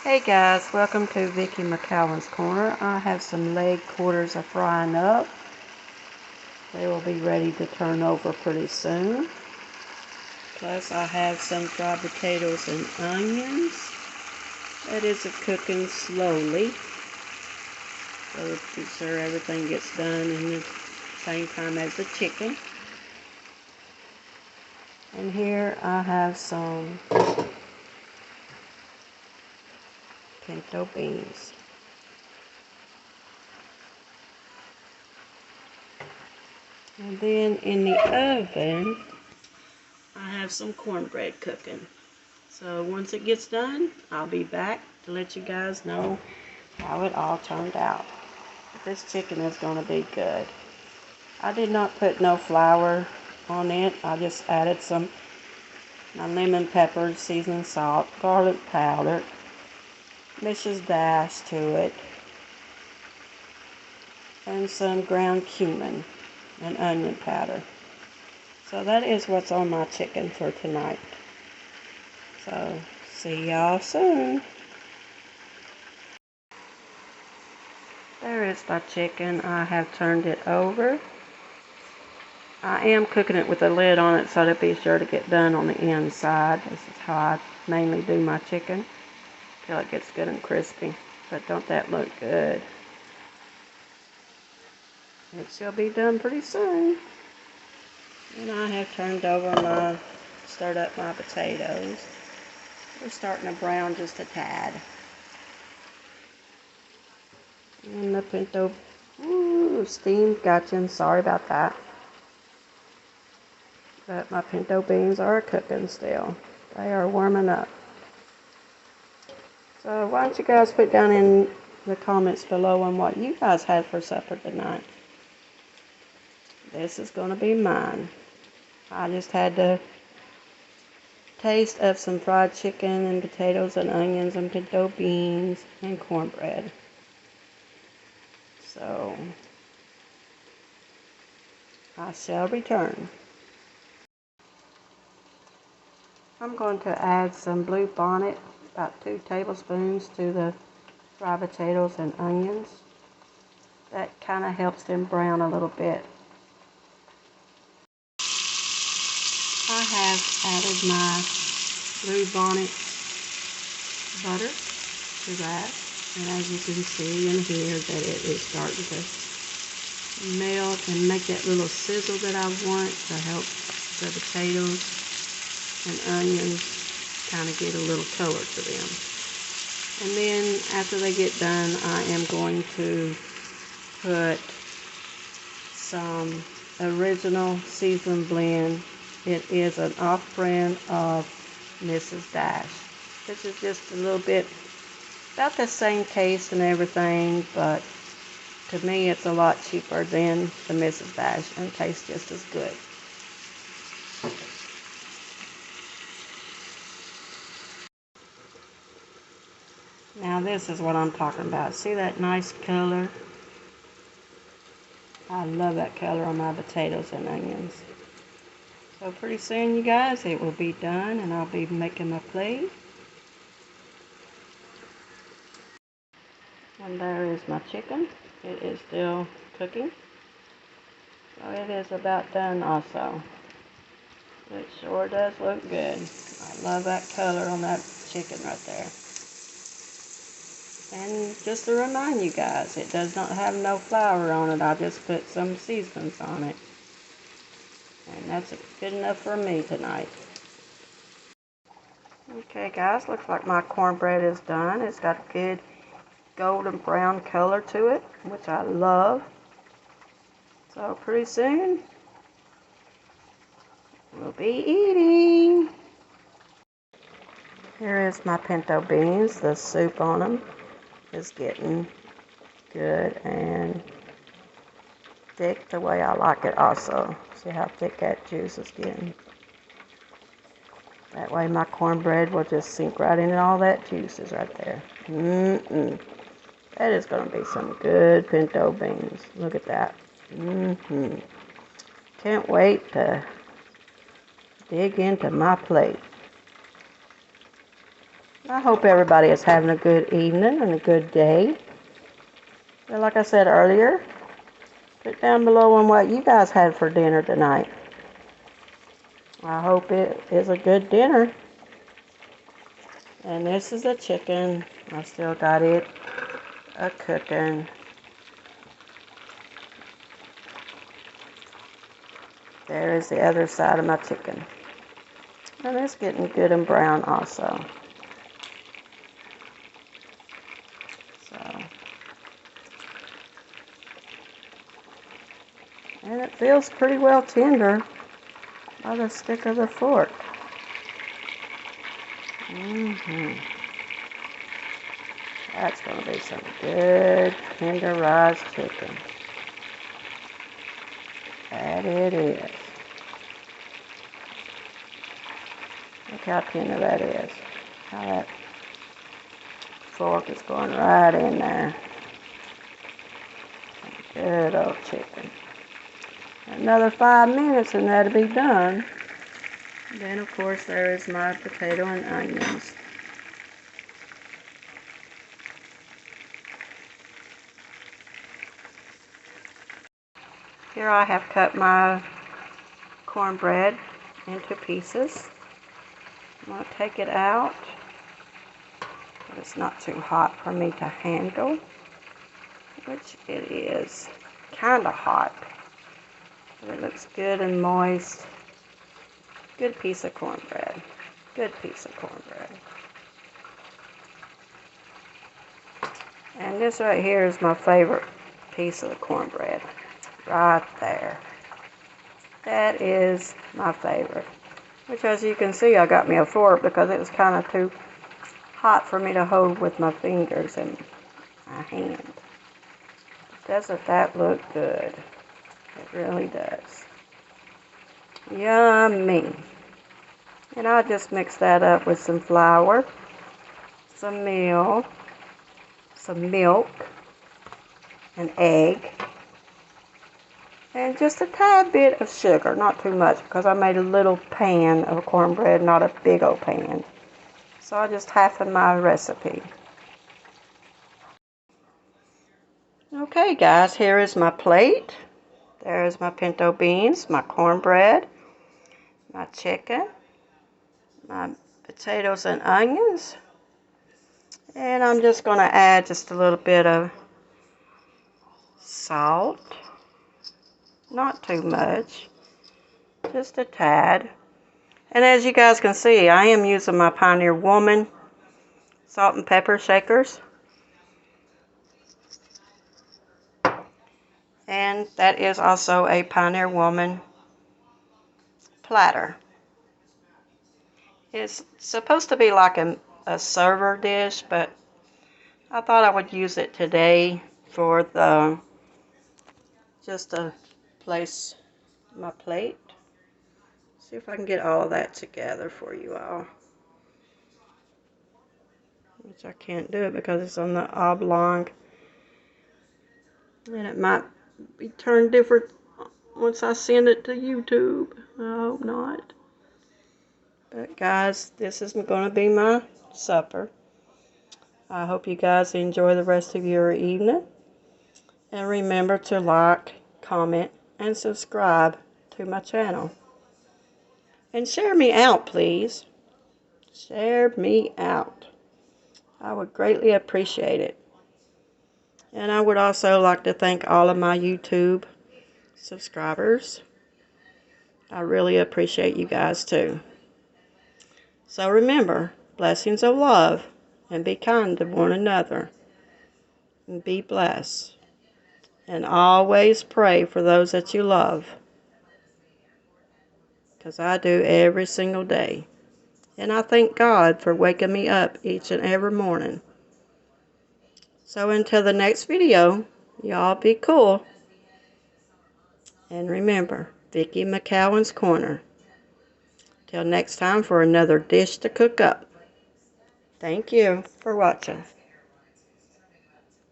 Hey guys, welcome to Vicki McCowan's Corner. I have some leg quarters are frying up. They will be ready to turn over pretty soon. Plus I have some fried potatoes and onions. That is cooking slowly. So be sure everything gets done in the same time as the chicken. And here I have some pinto beans. And then in the oven, I have some cornbread cooking. So once it gets done, I'll be back to let you guys know how it all turned out. This chicken is going to be good. I did not put no flour on it. I just added some lemon pepper, seasoned salt, garlic powder, Mrs. Dash to it, and some ground cumin and onion powder. So that is what's on my chicken for tonight. So see y'all soon. There is my chicken. I have turned it over. I am cooking it with a lid on it so to be sure to get done on the inside. This is how I mainly do my chicken till it gets good and crispy. But don't that look good? It shall be done pretty soon. And I have stirred up my potatoes. They're starting to brown just a tad. And the pinto, steamed, gotcha, sorry about that. But my pinto beans are cooking still. They are warming up. So why don't you guys put down in the comments below on what you guys had for supper tonight. This is going to be mine. I just had the taste of some fried chicken and potatoes and onions and pinto beans and cornbread. So I shall return. I'm going to add some blue bonnet, about 2 tablespoons to the fried potatoes and onions. That kind of helps them brown a little bit. I have added my blue bonnet butter to that. And as you can see and hear that it is starting to melt and make that little sizzle that I want to help the potatoes and onions kind of get a little color to them. And then after they get done, I am going to put some original season blend. It is an off-brand of Mrs. Dash. This is just a little bit about the same taste and everything, but to me it's a lot cheaper than the Mrs. Dash and tastes just as good. Now this is what I'm talking about. See that nice color? I love that color on my potatoes and onions. So pretty soon, you guys, it will be done and I'll be making my plate. And there is my chicken. It is still cooking. So it is about done also. It sure does look good. I love that color on that chicken right there. And just to remind you guys, it does not have no flour on it. I just put some seasonings on it. And that's good enough for me tonight. Okay guys, looks like my cornbread is done. It's got a good golden brown color to it, which I love. So pretty soon, we'll be eating. Here is my pinto beans. The soup on them is getting good and thick the way I like it also. See how thick that juice is getting? That way my cornbread will just sink right in and all that juice is right there. That is going to be some good pinto beans. Look at that. Can't wait to dig into my plate. I hope everybody is having a good evening and a good day. And like I said earlier, put down below on what you guys had for dinner tonight. I hope it is a good dinner. And this is the chicken. I still got it cooking. There is the other side of my chicken. And it's getting good and brown also. And it feels pretty well tender by the stick of the fork. That's going to be some good tenderized chicken. That it is. Look how tender that is. How that fork is going right in there. Good old chicken. Another 5 minutes and that'll be done. Then of course there is my potato and onions. Here I have cut my cornbread into pieces. I'm going to take it out. But it's not too hot for me to handle, which it is kind of hot. But it looks good and moist. Good piece of cornbread. Good piece of cornbread. And this right here is my favorite piece of the cornbread. Right there. That is my favorite. Which, as you can see, I got me a fork because it was kind of too hot for me to hold with my fingers and my hand. Doesn't that look good? It really does. Yummy. And I'll just mix that up with some flour, some meal, some milk, an egg, and just a tad bit of sugar. Not too much because I made a little pan of cornbread, not a big old pan. So I just halved my recipe. Okay guys, here is my plate. There's my pinto beans, my cornbread, my chicken, my potatoes and onions. And I'm just going to add just a little bit of salt. Not too much. Just a tad. And as you guys can see, I am using my Pioneer Woman salt and pepper shakers. And that is also a Pioneer Woman platter. It's supposed to be like a server dish, but I thought I would use it today for just to place my plate. See if I can get all of that together for you all. Which I can't do it because it's on the oblong. And it might be turned different once I send it to YouTube. I hope not. But guys, this is going to be my supper. I hope you guys enjoy the rest of your evening. And remember to like, comment, and subscribe to my channel. And share me out, please. Share me out. I would greatly appreciate it. And I would also like to thank all of my YouTube subscribers. I really appreciate you guys too. So remember, blessings of love, and be kind to one another. And be blessed. And always pray for those that you love. Because I do every single day. And I thank God for waking me up each and every morning. So until the next video, y'all be cool. And remember, Vicki McCowan's Corner. Till next time for another dish to cook up. Thank you for watching.